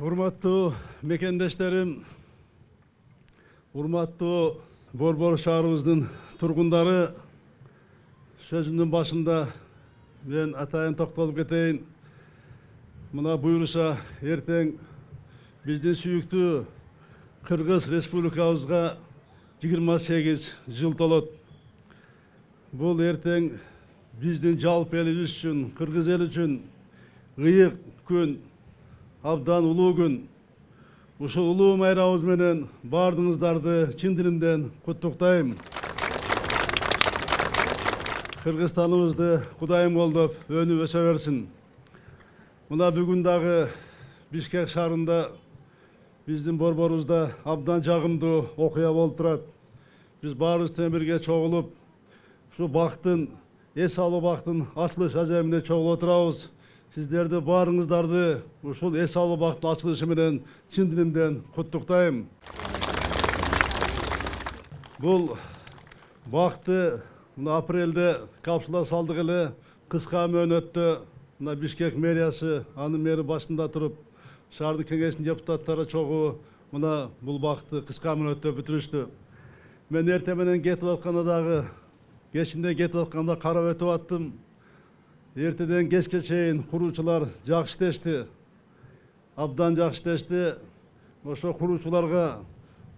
Урматтуу мекендештерим, урматтуу Борбор шаарыбыздын тургундары, сөзүмдүн башында мен атайын токтолуп кетейин. Мына буюрса эртең биздин сүйүктүү Кыргыз Республикабызга 28 жыл толот. Бул эртең биздин жалпы элибиз үчүн, кыргыз эл үчүн ыйык күн, абдан улуу күн. Ушул улуу майрамыбыз менен баардыгыңыздарды чын дилимден куттуктайм. Кыргызстаныбызды Кудайым колдоп, өнүп өсө берсин. Мына бүгүн дагы Бишкек шаарында биздин борборубузда абдан жагымдуу окуя болуп турат. Биз баарыбыз менен бирге чогулуп, ушу бактын, эс алуу бактын ачылыш ажайымына чогулуп турабыз. Сиздерди баарыңыздарды ушул эс алуу бактын ачылышы менен чын дилимден куттуктайм. Бул бакты апрелде капсула салдык эле, кыска мөөнөттө мына Бишкек мэриясы, анын мэри башында туруп, шаардык кеңештин депутаттары чогуу мына бул бакты кыска мөөнөттө бүтүрүштү. Мен эртең менен кетип атканда дагы, кечинде кетип атканда карап өтүп аттым. Эртеден кечке чейин куруучулар жакшы иштешти. Абдан жакшы иштешти. Ошо куруучуларга,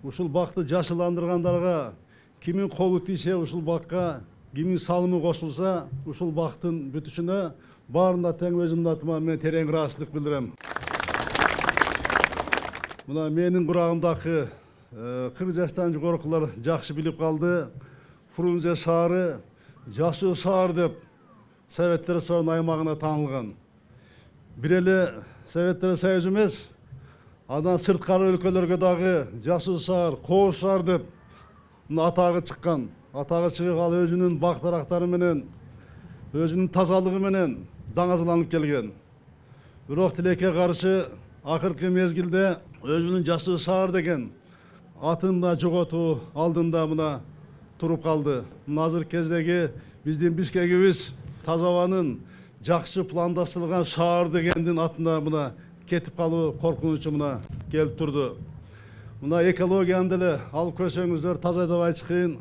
ушул бакты жашыландыргандарга, кимин колу тийсе ушул бакка, кимин салымы кошулса, ушул бактын бүтүшүнө баарына тең өзүмдүн атыма мен терең ыраазычылык билдирем. Мына менин курагымдагы 40 жаштан жогорукулар жакшы билип калды. Фрунзе шаары жашыл шаар деп Советтер Союзунун аймагына таанылган. Бир эле Советтер Союзу эмес, андан сырткары өлкөлөргө дагы жашыл шаар, кооз шаар деп атагы чыккан. Атагы чыгып ал өзүнүн бак дарактары менен, өзүнүн тазалыгы менен даңазаланып келген. Бирок тилекке каршы акыркы мезгилде өзүнүн жашыл шаар деген атын да жоготуу алдында мына туруп калды. Азыр кездеги биздин Бишкегибиз таза абанын жакшы пландаштырылган шаар дегендин атына мына кетип калуу коркунучу мына келип турду. Мына экологияны деле алып көрсөңүздөр таза дабай чыкыйын.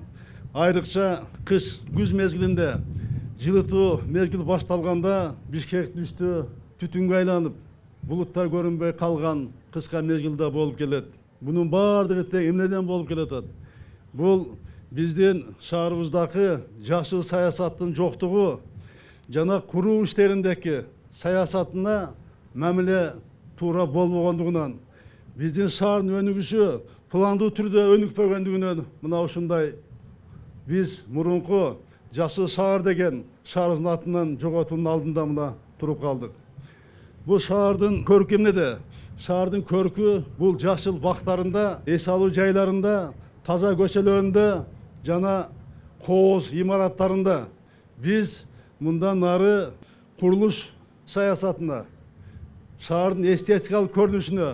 Айрыкча кыш, күз мезгилинде жылытуу мезгил башталганда Бишкектин үстү түтүнгө айланып, булуттар көрүнбөй калган кыска мезгилде болуп келет. Бунун баардыгы тең эмнеден болуп келатат? Бул биздин шаарыбыздагы жашыл саясаттын жоктугу жана куруу иштериндеги саясатына мамиле туура болбогондугунан, биздин шаардын өнүгүшү пландуу түрдө өнүкпөгөндүгүнөн мына ушундай биз мурунку жашыл шаар деген шаардын атынан жоготуунун алдында мына туруп калдык. Бул шаардын көркү эмнеде? Шаардын көркү бул жашыл бактарында, эс алуу жайларында, таза көчөлөрүндө жана кооз имараттарында. Биз мындан нары курулуш саясатына, шаардын эстетикалык көрүнүшүнө,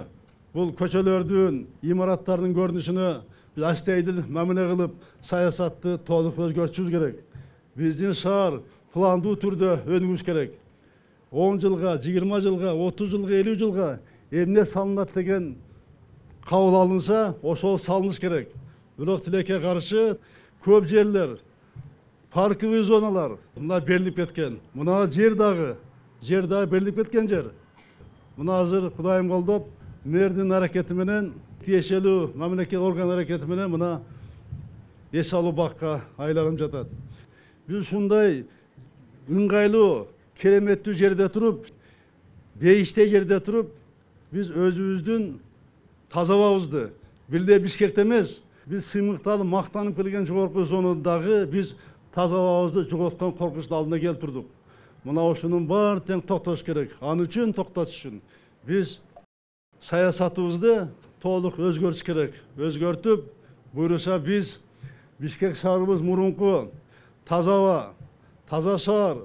бул көчөлөрдүн, имараттардын көрүнүшүнө биз астайдыл мамиле кылып, саясатты толук өзгөртүшүбүз керек. Биздин шаар пландуу түрдө өнүгүш керек. 10 жылга, 20 жылга, 30 жылга, 50 жылга эмне салынат деген кабыл алынса, ошол салыныш керек. Бирок тилекке каршы көп жерлер, парковый зоналар мына берилип кеткен. Мына жер дагы берилип кеткен жер. Мына азыр Кудайым колдоп, мэрдин аракети менен, тиешелүү мамлекеттик орган аракети менен мына эс алуу бакка айланып жатат. Биз ушундай ыңгайлуу, кереметтүү жерде туруп, бейиштей жерде туруп, биз өзүбүздүн таза абабызды, бирде Бишкекте эмес, биз сыймыкталып, мактанып келген жогорку зонадагы биз таза абабызды жоготкон коркунучтун алдына келип турдук. Мына ушунун баары тең токтош керек. Аны үчүн токтотуш үчүн биз саясатыбызды толук өзгөртүш керек. Өзгөртүп, буюрса биз Бишкек шаарыбыз мурунку таза аба, таза шаар,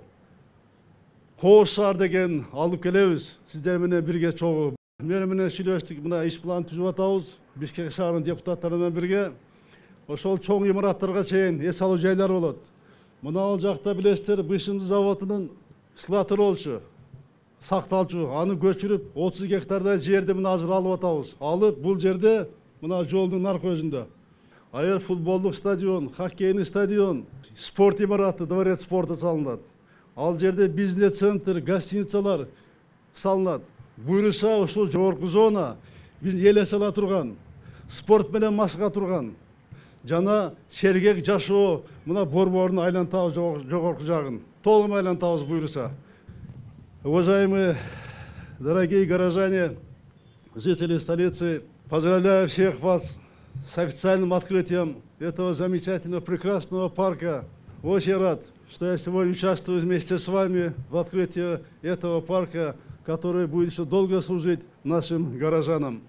кооз шаар деген алып келебиз. Сиздер менен бирге чогуу. Мен менен сүйлөштүк, мына иш план түзүп атабыз. Бишкек шаарынын депутаттары менен бирге. Ошол чоң имараттарга чейин эс алуу жайлары болот. Мына ал жакта билесиздер, бышымды заводунун складтары болчу. сакталчу, аны көчүрүп 30 гектардай жерди мына азыр алып атабыз. Алып бул жерде мына жолдун арка өзүндө аяр футболдук стадион, хоккейный стадион, спорт имараты, дворец спорта салынат. Ал жерде бизнес центр, гостиницалар салынат. Буюрса ушул жогорку зона биз элесе ала турган, спорт менен машыга турган жана сергек жашоо мына борборун айлантабыз, жогорку жагын толук айлантабыз буюрса. Уважаемые дорогие горожане, жители столицы, поздравляю всех вас с официальным открытием этого замечательного, прекрасного парка. Очень рад, что я сегодня участвую вместе с вами в открытии этого парка, который будет еще долго служить нашим горожанам.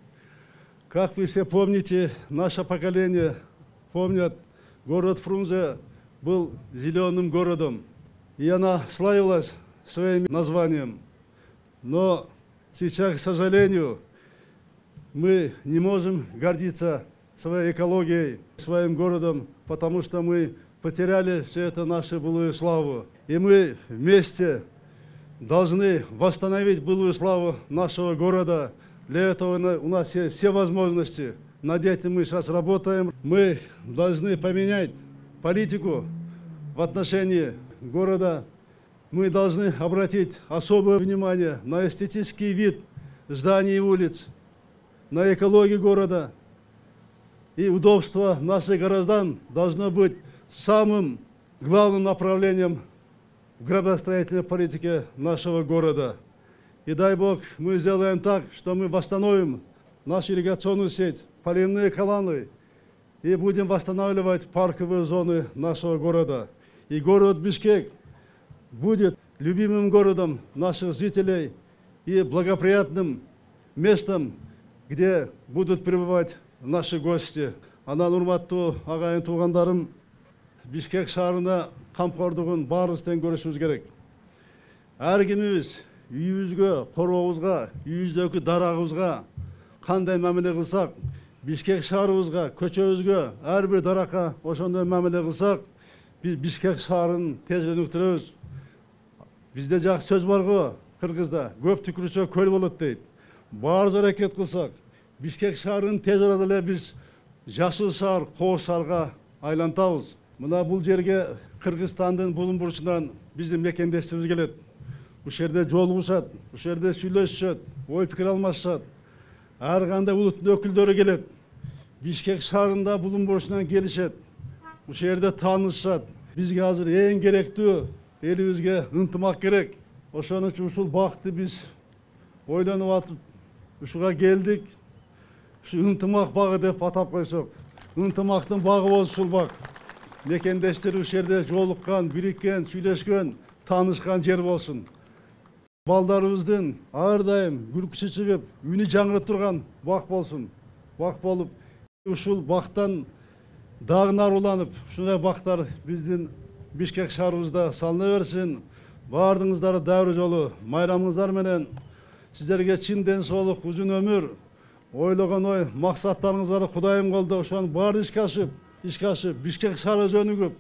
Как вы все помните, наше поколение помнят, город Фрунзе был зеленым городом, и она славилась своим названием. Но сейчас, к сожалению, мы не можем гордиться своей экологией, своим городом, потому что мы потеряли все это нашу былую славу. И мы вместе должны восстановить былую славу нашего города. Для этого у нас есть все возможности. Над этим мы сейчас работаем. Мы должны поменять политику в отношении города. Мы должны обратить особое внимание на эстетический вид зданий и улиц, на экологию города. И удобство наших граждан должно быть самым главным направлением в градостроительной политике нашего города. И дай Бог, мы сделаем так, что мы восстановим нашу ирригационную сеть, поливные колонны, и будем восстанавливать парковые зоны нашего города. И город Бишкек будет любимым городом наших жителей и благоприятным местом, где будут пребывать наши гости. Анан урматтуу агайын туугандарым, Бишкек шаарына камкордугун баарыбыздан көрүшүбүз керек. Ар кимибиз үйүбүзгө, корообузга, үйүбүздөгү дарагыбызга кандай мамиле кылсак, Бишкек шаарыбызга, көчөбүзгө, ар бир даракка ошондой мамиле кылсак, биз Бишкек шаарын тез өнүктүрөбүз. Бизде жакшы сөз бар го, кыргызда, көп түкүрсө көл болот дейт. Баарыбыз аракет кылсак, Бишкек шаарын тез арада эле биз жашыл шаар, кооз шаарга айлантабыз. Мына бул жерге Кыргызстандын булун бурчунан биздин мекендешибиз келет. Ушул жерде жолугушат, ушул жерде сүйлөшүшөт, ой пикир алмашат. Ар кандай улуттун өкүлдөрү келет. Бишкек шаарында булун бурчунан келишет. Ушул жерде таанышышат. Бизге азыр эң керектүү элибизге ынтымак керек. Ошон үчүн ушул бакты биз ойлонуп атып, ушуга келдик. Ушу ынтымак багы деп атап койсок, ынтымактын багы болсун ушул бак. Мекендештер ушул жерде жолуккан, бириккен, сүйлөшкөн, таанышкан жер болсун. Балдарыбыздын ар дайым күлкүсү чыгып, үнү жаңырып турган бак болсун. Бак болуп, ушул бактан дагы наруланып, ушундай бактар биздин Бишкек шаарыбызда салына берсин. Баардыгыңыздары дәврү жолу майрамыңыздар менен сиздерге чын ден соолук, узун өмүр, ойлогон ой, максаттарыңызга Кудайым колдоп, ошонун баары ишке ашып, Бишкек шаарыбыз өнүгүп,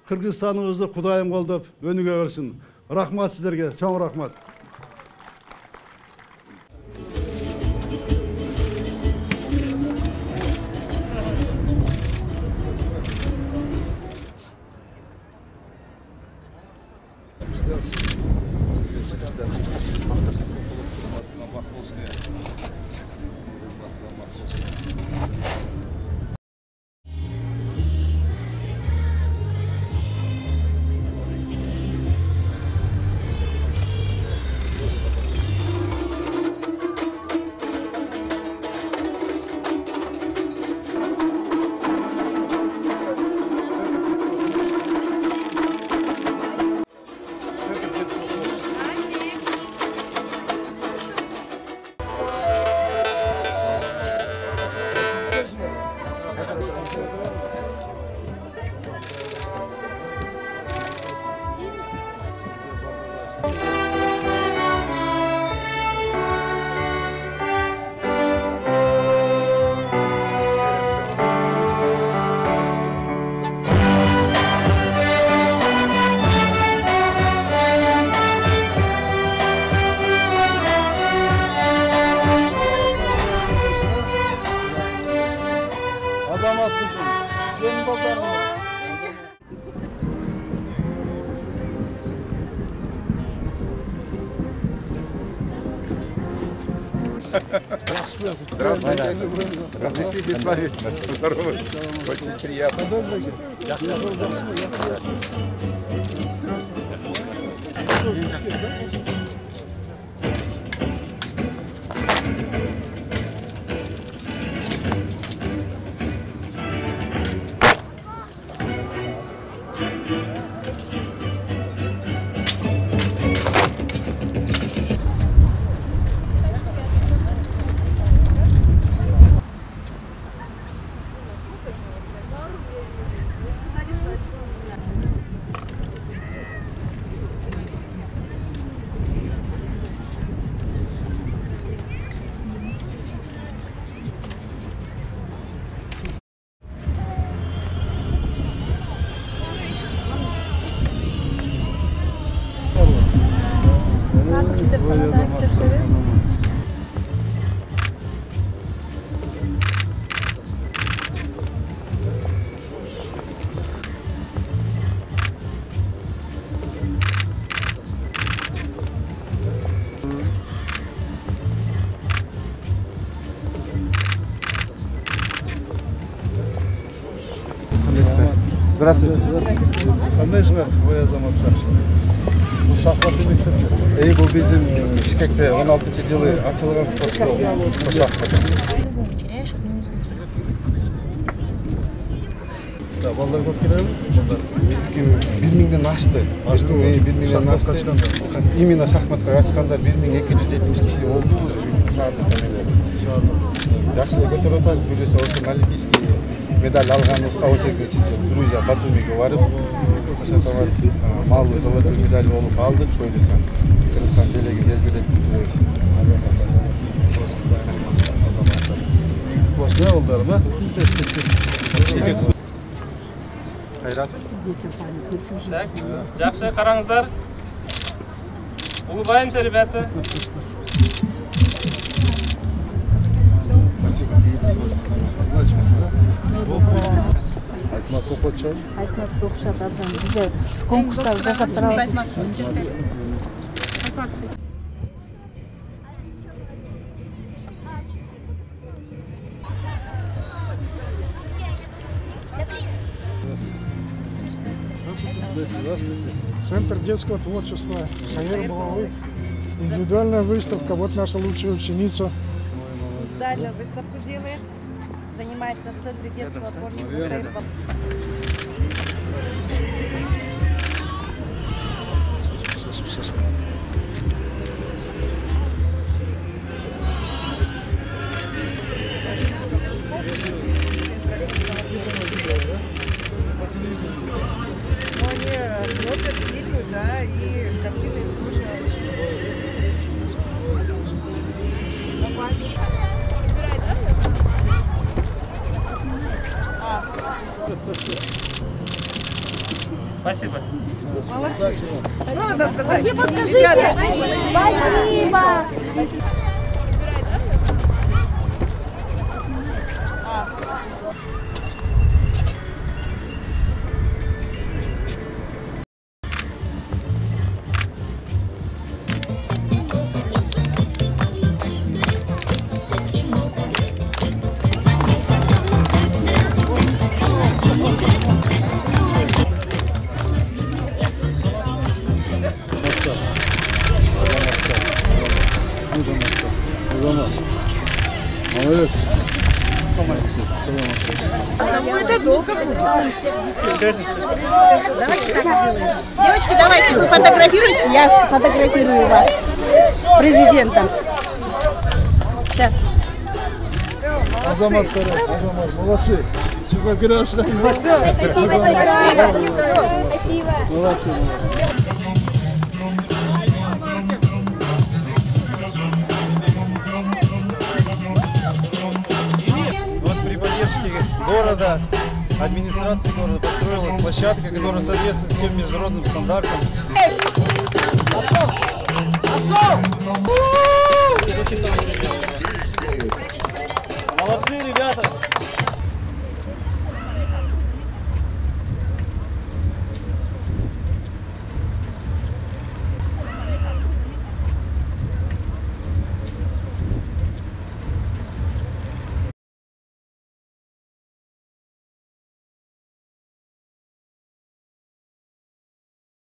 Кыргызстаныбызды Кудайым колдоп өнүгө берсин. Рахмат сиздерге, чоң рахмат. Здравствуйте. Разрешите с вами поздороваться. Очень приятно. Здравствуйте. Қандай шығар ой азамат жақсы. Бұл шахматты мектеп. Бұл біздің Бішкекте 16 жылы ашылған спорт шахмат. Балалар көп келеді? Біздікі 1000-ден ашты. 1000-ден ашты. Именно шахматқа ашқанда 1270 кіші болды. Шарды тәмелеріміз. Жақшылы көтер отаз, бүресі осы олимпийский медаль алғанымызға 18 жыл Грузия Батумиге барып, ошақта барып, малый золотой медаль болып алдық, көйлесен. Кыргызстан делегин делбелетіп жүрөбүз. Босния ауылдары ма? Қайрат. Жақсы қараңыздар. Улыбаемся, ребята. Айтмат Топатчан. Айтмат Соқшатардан бізде конкурстар жасап тұрабыз. Здравствуйте. Центр детского творчества Шаир Балалы. Индивидуальная выставка. Вот наша лучшая ученица. Индивидуальную выставку делает. Занимается в Центре детского творчества Шаир Балалы. Они смотрят фильмы, да, и картины тоже очень Спасибо. молодцы. Ну, надо сказать. Спасибо, скажите. Спасибо. Молодец. Ну, это долго будет. Давайте так сделаем. Девочки, давайте, вы фотографируете, я сфотографирую вас. Президентом. Сейчас. Азамат, молодцы. Спасибо. Молодцы. Вот при поддержке города, администрации города построилась площадка, которая соответствует всем международным стандартам.